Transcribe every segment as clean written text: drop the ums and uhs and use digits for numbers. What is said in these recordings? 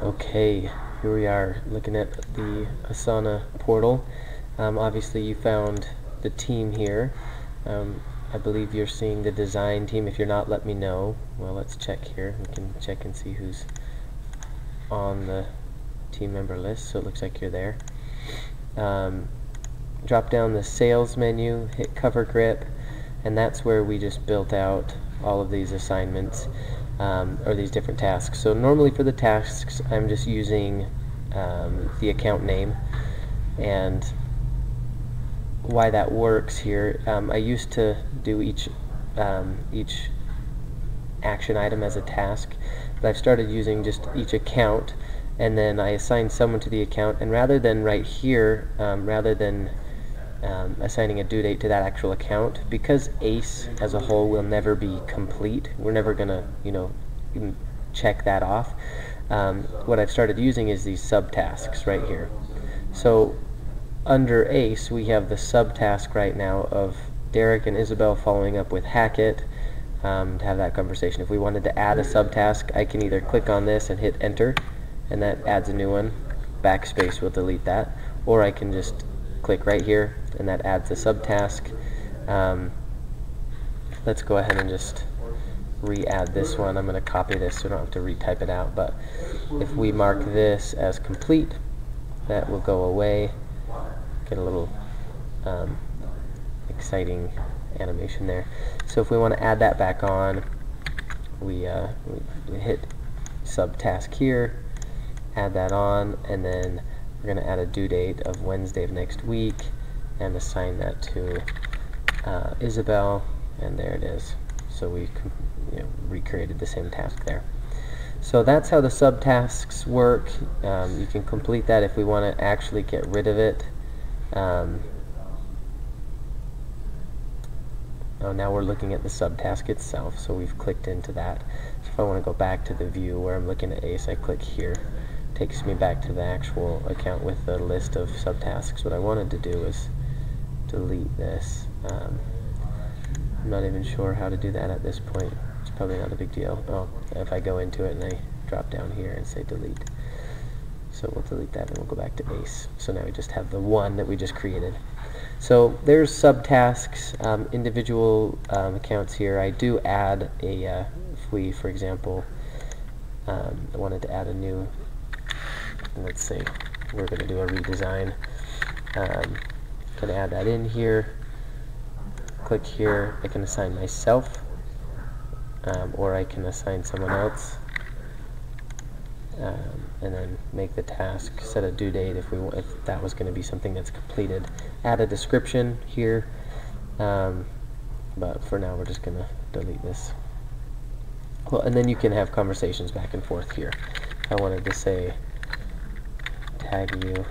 Okay, here we are looking at the Asana portal. Obviously you found the team here. I believe you're seeing the design team. If you're not, let me know. Well, let's check here. We can check and see who's on the team member list. So it looks like you're there. Drop down the sales menu, hit cover grip, and that's where we just built out all of these assignments. Or these different tasks. So normally for the tasks I'm just using the account name, and why that works here, I used to do each action item as a task, but I've started using just each account, and then I assign someone to the account, and rather than right here, assigning a due date to that actual account, because ACE as a whole will never be complete, we're never gonna check that off. What I've started using is these subtasks right here. So under ACE we have the subtask right now of Derek and Isabel following up with Hackett to have that conversation. If we wanted to add a subtask, I can either click on this and hit enter, and that adds a new one. Backspace will delete that, or I can just click right here and that adds a subtask. Let's go ahead and just re-add this one. I'm going to copy this so I don't have to retype it out, but if we mark this as complete, that will go away. Get a little exciting animation there. So if we want to add that back on, we hit subtask here, add that on, and then we're going to add a due date of Wednesday of next week and assign that to Isabel, and there it is. So we recreated the same task there. So that's how the subtasks work. You can complete that if we want to actually get rid of it. Now we're looking at the subtask itself, so we've clicked into that. So if I want to go back to the view where I'm looking at ACE, I click here. Takes me back to the actual account with the list of subtasks. What I wanted to do is delete this. I'm not even sure how to do that at this point. It's probably not a big deal. Oh, if I go into it and I drop down here and say delete. So we'll delete that and we'll go back to ACE. So now we just have the one that we just created. So there's subtasks, individual accounts here. I do add a, if we, for example, wanted to add a new, let's say we're going to do a redesign. Going to add that in here. Click here. I can assign myself, or I can assign someone else, and then make the task, set a due date if that was going to be something that's completed. Add a description here, but for now we're just going to delete this. Well, and then you can have conversations back and forth here. If I wanted to say, tag you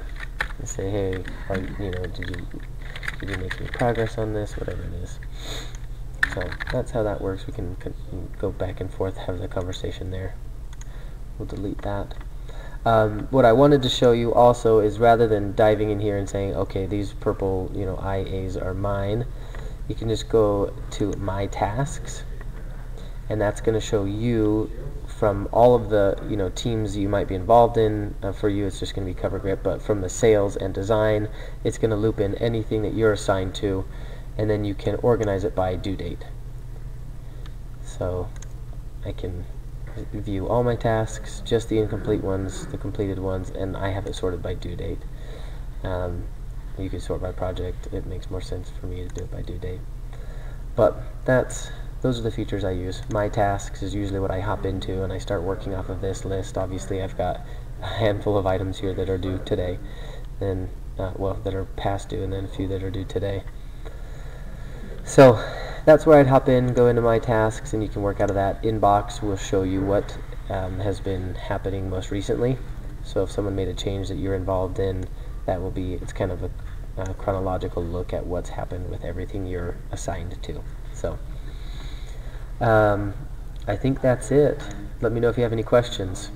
and say, hey, did you make any progress on this, whatever it is. So that's how that works. We can go back and forth, have the conversation there. We'll delete that. What I wanted to show you also is, rather than diving in here and saying, okay, these purple IAs are mine, you can just go to My Tasks, and that's going to show you from all of the teams you might be involved in. For you it's just going to be cover grip, but from the sales and design it's going to loop in anything that you're assigned to, and then you can organize it by due date. So I can view all my tasks, just the incomplete ones, the completed ones, and I have it sorted by due date. You can sort by project. It makes more sense for me to do it by due date, but those are the features I use. My tasks is usually what I hop into and I start working off of this list. Obviously I've got a handful of items here that are due today, and well, that are past due, and then a few that are due today. So that's where I'd hop in, go into My Tasks, and you can work out of that. Inbox will show you what has been happening most recently. So if someone made a change that you're involved in, that will be, it's kind of a chronological look at what's happened with everything you're assigned to. So I think that's it. Let me know if you have any questions.